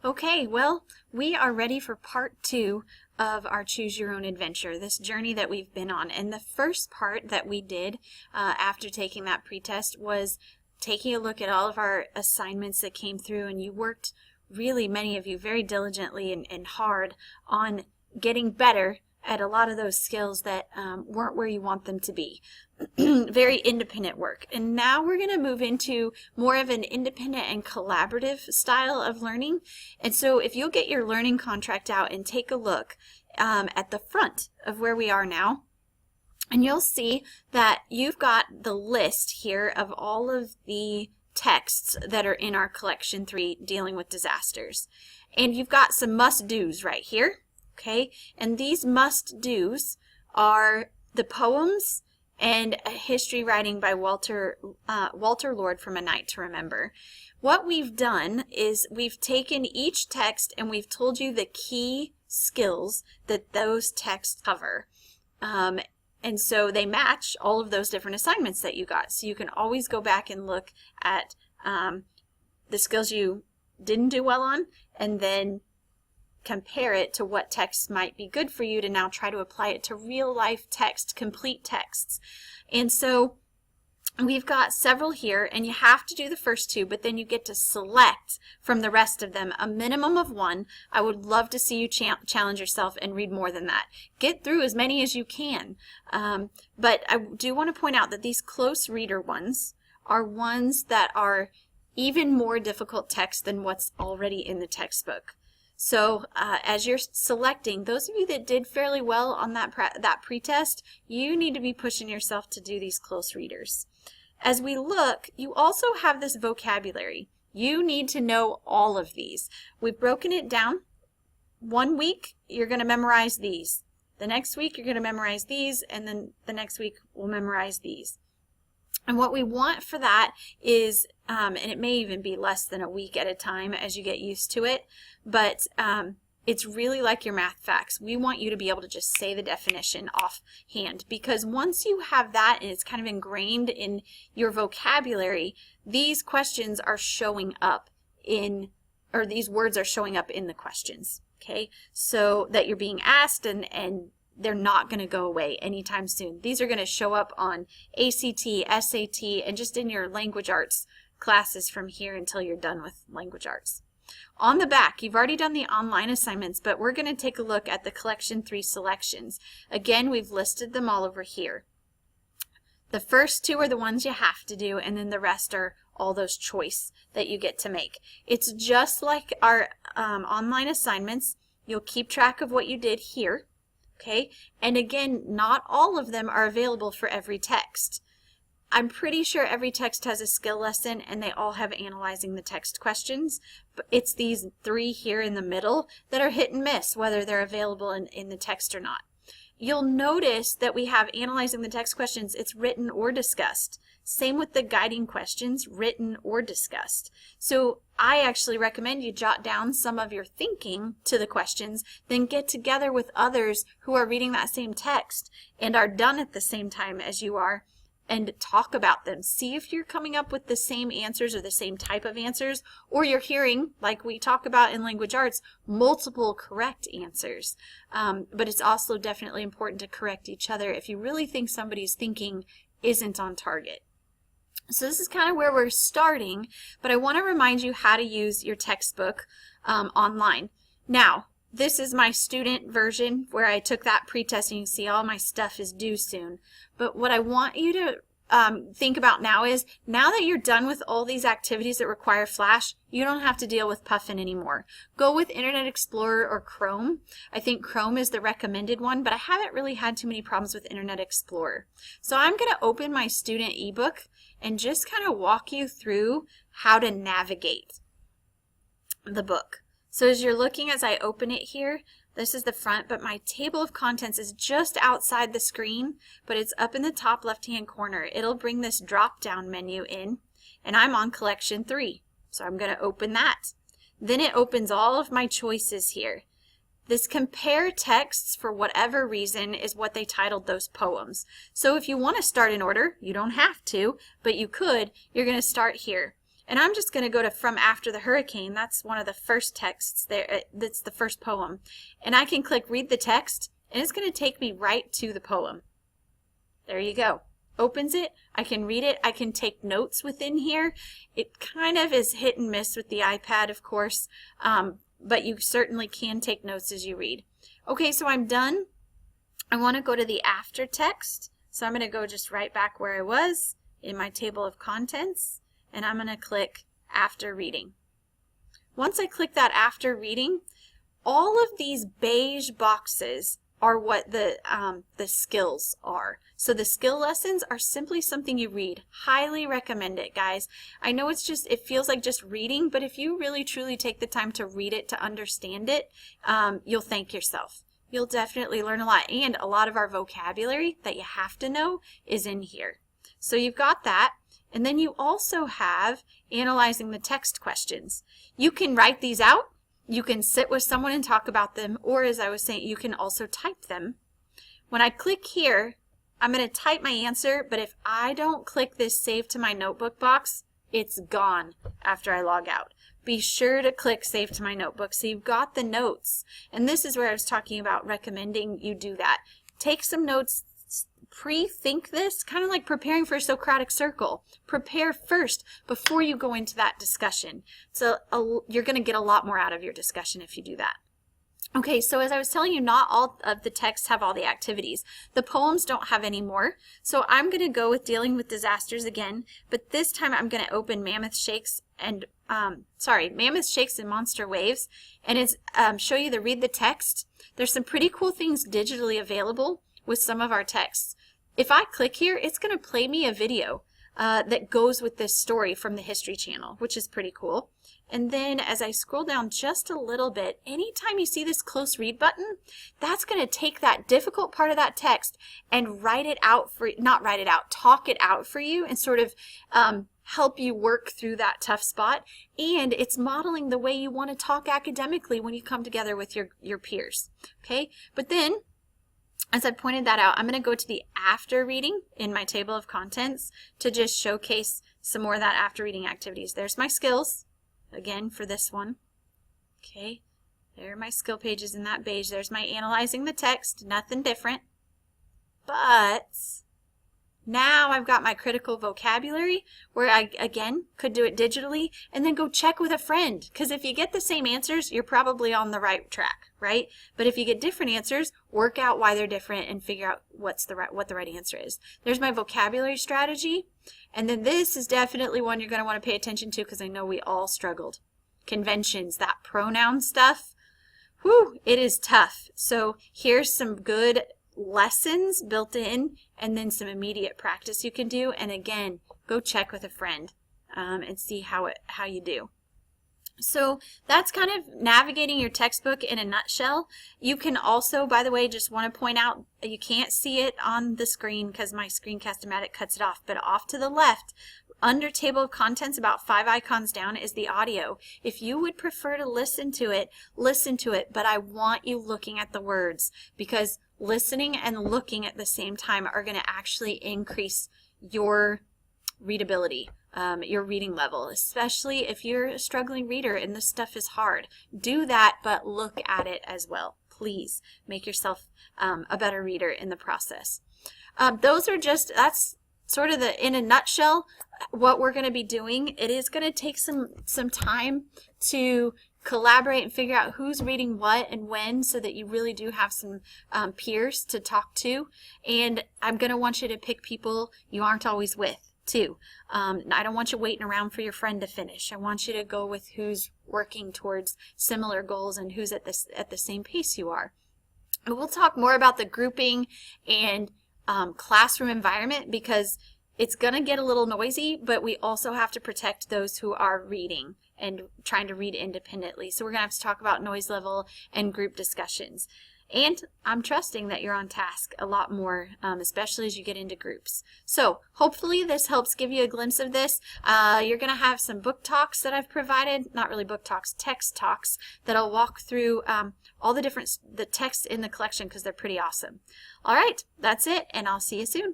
Okay, well, we are ready for part 2 of our Choose Your Own Adventure, this journey that we've been on. And the first part that we did after taking that pretest was taking a look at all of our assignments that came through, and you worked, really many of you, very diligently and hard on getting better at a lot of those skills that weren't where you want them to be. Very independent work. And now we're going to move into more of an independent and collaborative style of learning. And so if you'll get your learning contract out and take a look at the front of where we are now, and you'll see that you've got the list here of all of the texts that are in our collection 3 dealing with disasters. And you've got some must-dos right here. Okay, and these must-dos are the poems and a history writing by Walter Lord from A Night to Remember. What we've done is we've taken each text and we've told you the key skills that those texts cover. And so they match all of those different assignments that you got. So you can always go back and look at the skills you didn't do well on, and then compare it to what text might be good for you to now try to apply it to real life text, complete texts. And so we've got several here, and you have to do the first 2, but then you get to select from the rest of them a minimum of 1. I would love to see you challenge yourself and read more than that. Get through as many as you can. But I do want to point out that these close reader ones are ones that are even more difficult text than what's already in the textbook. So as you're selecting, those of you that did fairly well on that pretest, you need to be pushing yourself to do these close readers. As we look, you also have this vocabulary. You need to know all of these. We've broken it down. 1 week, you're going to memorize these. The next week, you're going to memorize these, and then the next week, we'll memorize these. And what we want for that is, and it may even be less than a week at a time as you get used to it, but it's really like your math facts. We want you to be able to just say the definition offhand, because once you have that and it's kind of ingrained in your vocabulary, these questions are showing up in, or these words are showing up in the questions, okay? So that you're being asked, and they're not going to go away anytime soon. These are going to show up on ACT, SAT, and just in your language arts classes from here until you're done with language arts. On the back, you've already done the online assignments, but we're going to take a look at the collection 3 selections. Again, we've listed them all over here. The first 2 are the ones you have to do, and then the rest are all those choice that you get to make. It's just like our online assignments. You'll keep track of what you did here. Okay, and again, not all of them are available for every text. I'm pretty sure every text has a skill lesson, and they all have analyzing the text questions, but it's these 3 here in the middle that are hit and miss, whether they're available in the text or not. You'll notice that we have analyzing the text questions, it's written or discussed. Same with the guiding questions, written or discussed. So I actually recommend you jot down some of your thinking to the questions, then get together with others who are reading that same text and are done at the same time as you are, and talk about them. See if you're coming up with the same answers or the same type of answers, or you're hearing, like we talk about in language arts, multiple correct answers. But it's also definitely important to correct each other if you really think somebody's thinking isn't on target. So this is kind of where we're starting, but I want to remind you how to use your textbook online. Now, this is my student version where I took that pretest, and you can see all my stuff is due soon. But what I want you to think about now is, now that you're done with all these activities that require Flash, you don't have to deal with Puffin anymore. Go with Internet Explorer or Chrome. I think Chrome is the recommended one, but I haven't really had too many problems with Internet Explorer. So I'm going to open my student ebook and just kind of walk you through how to navigate the book. So as you're looking, as I open it here, this is the front, but my table of contents is just outside the screen, but it's up in the top left-hand corner. It'll bring this drop-down menu in, and I'm on collection 3. So I'm going to open that. Then it opens all of my choices here. This compare texts, for whatever reason, is what they titled those poems. So if you want to start in order, you don't have to, but you could. You're going to start here. And I'm just going to go to From After the Hurricane. That's one of the first texts there. That's the first poem. And I can click Read the Text, and it's going to take me right to the poem. There you go. Opens it. I can read it. I can take notes within here. It kind of is hit and miss with the iPad, of course, but you certainly can take notes as you read. Okay, so I'm done. I want to go to the after text. So I'm going to go just right back where I was in my table of contents. And I'm going to click After Reading. Once I click that After Reading, all of these beige boxes are what the skills are. So the skill lessons are simply something you read. Highly recommend it, guys. I know it feels like just reading, but if you really truly take the time to read it, to understand it, you'll thank yourself. You'll definitely learn a lot. And a lot of our vocabulary that you have to know is in here. So you've got that. And then you also have analyzing the text questions. You can write these out, you can sit with someone and talk about them, or as I was saying, you can also type them. When I click here, I'm going to type my answer, but if I don't click this Save to My Notebook box, it's gone after I log out. Be sure to click Save to My Notebook so you've got the notes. And this is where I was talking about recommending you do that. Take some notes. Pre-think this, kind of like preparing for a Socratic circle. Prepare first before you go into that discussion. So you're going to get a lot more out of your discussion if you do that. Okay, so as I was telling you, not all of the texts have all the activities. The poems don't have any more. So I'm going to go with Dealing with Disasters again, but this time I'm going to open Mammoth Shakes and Monster Waves, and it's show you the Read the Text. There's some pretty cool things digitally available with some of our texts. If I click here, it's going to play me a video that goes with this story from the History Channel, which is pretty cool. And then as I scroll down just a little bit, anytime you see this close read button, that's going to take that difficult part of that text and talk it out for you and sort of help you work through that tough spot. And it's modeling the way you want to talk academically when you come together with your peers. Okay, but then as I pointed that out, I'm going to go to the after reading in my table of contents to just showcase some more of that after reading activities. There's my skills, again, for this one. Okay, there are my skill pages in that beige. There's my analyzing the text, nothing different. But now I've got my critical vocabulary where I, again, could do it digitally and then go check with a friend. Because if you get the same answers, you're probably on the right track, right? But if you get different answers, work out why they're different and figure out what the right answer is. There's my vocabulary strategy. And then this is definitely one you're going to want to pay attention to because I know we all struggled. Conventions, that pronoun stuff, whew, it is tough. So here's some good lessons built in and then some immediate practice you can do. And again, go check with a friend and see how you do. So that's kind of navigating your textbook in a nutshell. You can also, by the way, just want to point out, you can't see it on the screen because my Screencast-O-Matic cuts it off, but off to the left, under table of contents, about 5 icons down, is the audio. If you would prefer to listen to it, but I want you looking at the words because listening and looking at the same time are going to actually increase your readability. Your reading level, especially if you're a struggling reader and this stuff is hard. Do that, but look at it as well. Please make yourself a better reader in the process. That's sort of in a nutshell what we're going to be doing. It is going to take some time to collaborate and figure out who's reading what and when so that you really do have some peers to talk to. And I'm going to want you to pick people you aren't always with, too. I don't want you waiting around for your friend to finish. I want you to go with who's working towards similar goals and who's at the same pace you are. And we'll talk more about the grouping and classroom environment because it's going to get a little noisy, but we also have to protect those who are reading and trying to read independently. So we're going to have to talk about noise level and group discussions. And I'm trusting that you're on task a lot more, especially as you get into groups. So hopefully this helps give you a glimpse of this. You're going to have some book talks that I've provided, not really book talks, text talks, that I'll walk through all the texts in the collection because they're pretty awesome. All right, that's it, and I'll see you soon.